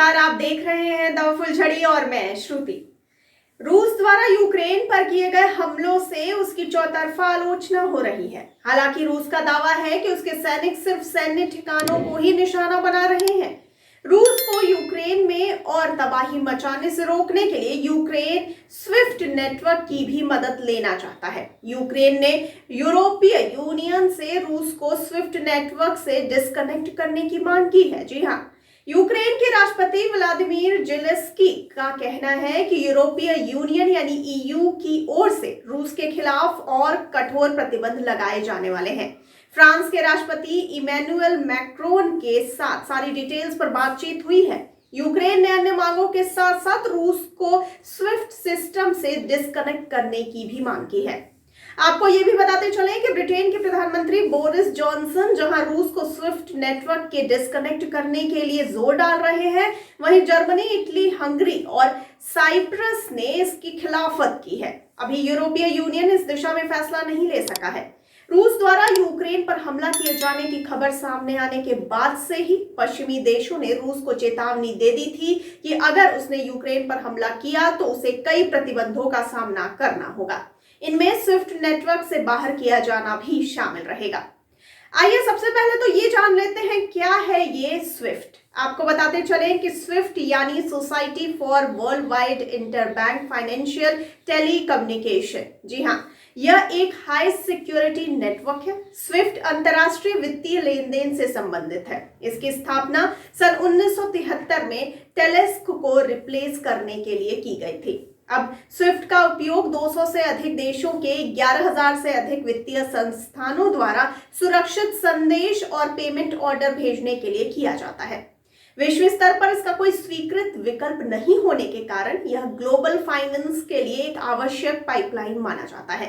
नमस्कार, आप देख रहे हैं द फुलझड़ी और मैं श्रुति। रूस द्वारा यूक्रेन पर किए गए हमलों से उसकी चौतरफा आलोचना हो रही है। हालांकि रूस का दावा है कि उसके सैनिक सिर्फ सैन्य ठिकानों को ही निशाना बना रहे हैं। रूस को यूक्रेन में और तबाही मचाने से रोकने के लिए यूक्रेन स्विफ्ट नेटवर्क की भी मदद लेना चाहता है। यूक्रेन ने यूरोपीय यूनियन से रूस को स्विफ्ट नेटवर्क से डिस्कनेक्ट करने की मांग की है। जी हाँ, यूक्रेन के राष्ट्रपति व्लादिमीर जेलेंस्की का कहना है कि यूरोपीय यूनियन यानी ईयू की ओर से रूस के खिलाफ और कठोर प्रतिबंध लगाए जाने वाले हैं। फ्रांस के राष्ट्रपति इमैनुअल मैक्रोन के साथ सारी डिटेल्स पर बातचीत हुई है। यूक्रेन ने अन्य मांगों के साथ साथ रूस को स्विफ्ट सिस्टम से डिस्कनेक्ट करने की भी मांग की है। आपको ये भी बताते चलें कि ब्रिटेन के प्रधानमंत्री बोरिस जॉनसन जहां रूस को स्विफ्ट नेटवर्क के डिस्कनेक्ट करने के लिए जोर डाल रहे हैं, वहीं जर्मनी, इटली, हंगरी और साइप्रस ने इसकी खिलाफत की है। अभी यूरोपीय यूनियन इस दिशा में फैसला नहीं ले सका है। रूस द्वारा यूक्रेन पर हमला किए जाने की खबर सामने आने के बाद से ही पश्चिमी देशों ने रूस को चेतावनी दे दी थी कि अगर उसने यूक्रेन पर हमला किया तो उसे कई प्रतिबंधों का सामना करना होगा। इनमें स्विफ्ट नेटवर्क से बाहर किया जाना भी शामिल रहेगा। आइए सबसे पहले तो ये जान लेते हैं क्या है ये स्विफ्ट। आपको बताते चलें कि स्विफ्ट यानी society for world wide interbank financial telecommunication, जी हाँ, यह एक हाई सिक्योरिटी नेटवर्क है। स्विफ्ट अंतरराष्ट्रीय वित्तीय लेन देन से संबंधित है। इसकी स्थापना सन 1973 में टेलेस्क को रिप्लेस करने के लिए की गई थी। अब स्विफ्ट का उपयोग 200 से अधिक देशों के 11,000 से अधिक वित्तीय संस्थानों द्वारा सुरक्षित संदेश और पेमेंट ऑर्डर भेजने के लिए किया जाता है। विश्व स्तर पर इसका कोई स्वीकृत विकल्प नहीं होने के कारण यह ग्लोबल फाइनेंस के लिए एक आवश्यक पाइपलाइन माना जाता है।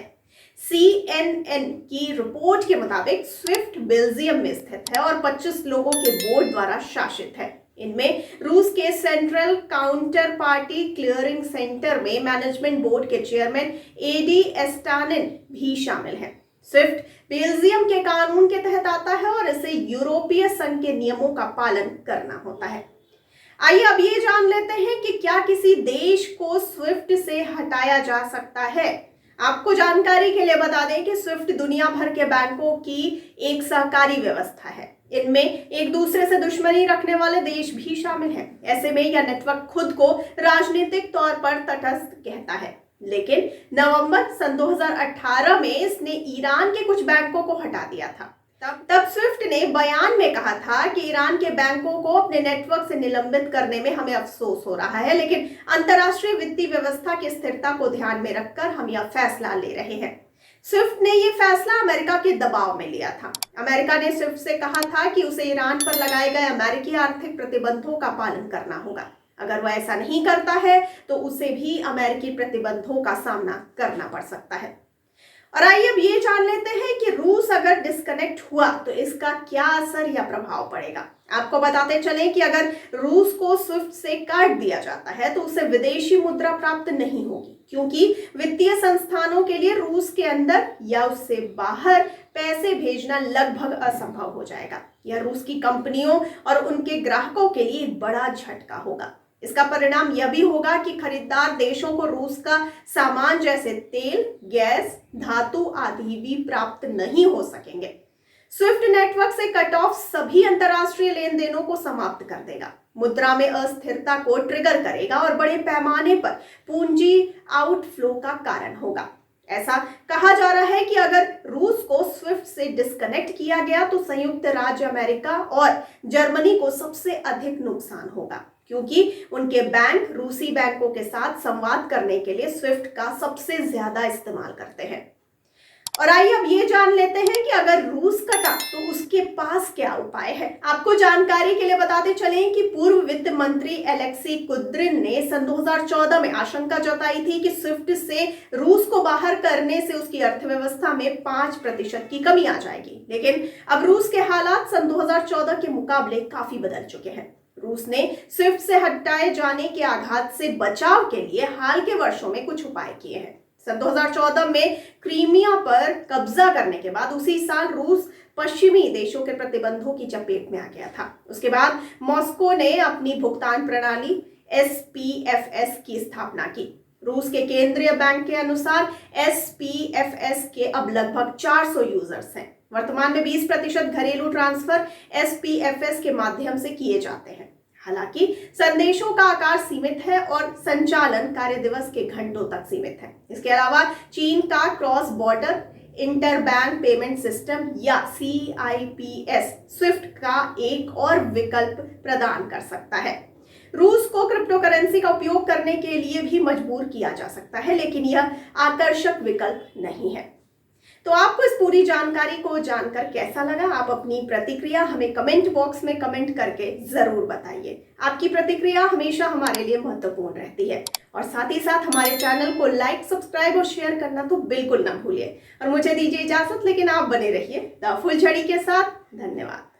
CNN की रिपोर्ट के मुताबिक स्विफ्ट बेल्जियम में स्थित है और 25 लोगों के बोर्ड द्वारा शासित है। इनमें रूस के central counter party clearing centre में मैनेजमेंट बोर्ड के चेयरमैन एडी एस्टानिन भी शामिल हैं। स्विफ्ट बेल्जियम के कानून के तहत आता है और इसे यूरोपीय संघ के नियमों का पालन करना होता है। आइए अब ये जान लेते हैं कि क्या किसी देश को स्विफ्ट से हटाया जा सकता है। आपको जानकारी के लिए बता दें कि स्विफ्ट दुनिया भर के बैंकों की एक सहकारी व्यवस्था है। इनमें एक दूसरे से दुश्मनी रखने वाले देश भी शामिल हैं। ऐसे में यह नेटवर्क खुद को राजनीतिक तौर पर तटस्थ कहता है, लेकिन नवंबर सन 2018 में इसने ईरान के कुछ बैंकों को हटा दिया था। तब स्विफ्ट ने बयान में कहा था कि ईरान के बैंकों को अपने नेटवर्क से निलंबित करने में हमें अफसोस हो रहा है, लेकिन अंतर्राष्ट्रीय वित्तीय व्यवस्था की स्थिरता को ध्यान में रखकर हम यह फैसला ले रहे हैं। स्विफ्ट ने यह फैसला अमेरिका के दबाव में लिया था। अमेरिका ने स्विफ्ट से कहा था कि उसे ईरान पर लगाए गए अमेरिकी आर्थिक प्रतिबंधों का पालन करना होगा। अगर वह ऐसा नहीं करता है तो उसे भी अमेरिकी प्रतिबंधों का सामना करना पड़ सकता है। और आइए अब ये जान लेते हैं कि रूस अगर डिस्कनेक्ट हुआ तो इसका क्या असर या प्रभाव पड़ेगा। आपको बताते चलें कि अगर रूस को स्विफ्ट से काट दिया जाता है तो उसे विदेशी मुद्रा प्राप्त नहीं होगी, क्योंकि वित्तीय संस्थानों के लिए रूस के अंदर या उससे बाहर पैसे भेजना लगभग असंभव हो जाएगा। यह रूस की कंपनियों और उनके ग्राहकों के लिए एक बड़ा झटका होगा। इसका परिणाम यह भी होगा कि खरीदार देशों को रूस का सामान जैसे तेल, गैस, धातु आदि भी प्राप्त नहीं हो सकेंगे। स्विफ्ट नेटवर्क से कट ऑफ सभी अंतर्राष्ट्रीय लेन देनों को समाप्त कर देगा, मुद्रा में अस्थिरता को ट्रिगर करेगा और बड़े पैमाने पर पूंजी आउटफ्लो का कारण होगा। ऐसा कहा जा रहा है कि अगर रूस को स्विफ्ट से डिस्कनेक्ट किया गया तो संयुक्त राज्य अमेरिका और जर्मनी को सबसे अधिक नुकसान होगा, क्योंकि उनके बैंक रूसी बैंकों के साथ संवाद करने के लिए स्विफ्ट का सबसे ज्यादा इस्तेमाल करते हैं। और आइए अब ये जान लेते हैं कि अगर रूस कटा तो उसके पास क्या उपाय है। आपको जानकारी के लिए बताते चलें कि पूर्व वित्त मंत्री एलेक्सी कुद्रिन ने सन 2014 में आशंका जताई थी कि स्विफ्ट से रूस को बाहर करने से उसकी अर्थव्यवस्था में 5% की कमी आ जाएगी। लेकिन अब रूस के हालात सन 2014 के मुकाबले काफी बदल चुके हैं। रूस ने स्विफ्ट से हटाए जाने के आघात से बचाव के लिए हाल के वर्षों में कुछ उपाय किए हैं। सन 2014 में क्रीमिया पर कब्जा करने के बाद उसी साल रूस पश्चिमी देशों के प्रतिबंधों की चपेट में आ गया था। उसके बाद मॉस्को ने अपनी भुगतान प्रणाली SPFS की स्थापना की। रूस के केंद्रीय बैंक के अनुसार SPFS के अब लगभग 400 यूजर्स हैं। वर्तमान में 20% घरेलू ट्रांसफर SPFS के माध्यम से किए जाते हैं। हालांकि संदेशों का आकार सीमित है और संचालन कार्य दिवस के घंटों तक सीमित है। इसके अलावा चीन का cross border interbank payment system या CIPS स्विफ्ट का एक और विकल्प प्रदान कर सकता है। रूस को क्रिप्टो करेंसी का उपयोग करने के लिए भी मजबूर किया जा सकता है, लेकिन यह आकर्षक विकल्प नहीं है। तो आपको इस पूरी जानकारी को जानकर कैसा लगा? आप अपनी प्रतिक्रिया हमें कमेंट बॉक्स में कमेंट करके जरूर बताइए। आपकी प्रतिक्रिया हमेशा हमारे लिए महत्वपूर्ण रहती है। और साथ ही साथ हमारे चैनल को लाइक, सब्सक्राइब और शेयर करना तो बिल्कुल ना भूलिए। और मुझे दीजिए इजाजत, लेकिन आप बने रहिए द फुलझड़ी के साथ। धन्यवाद।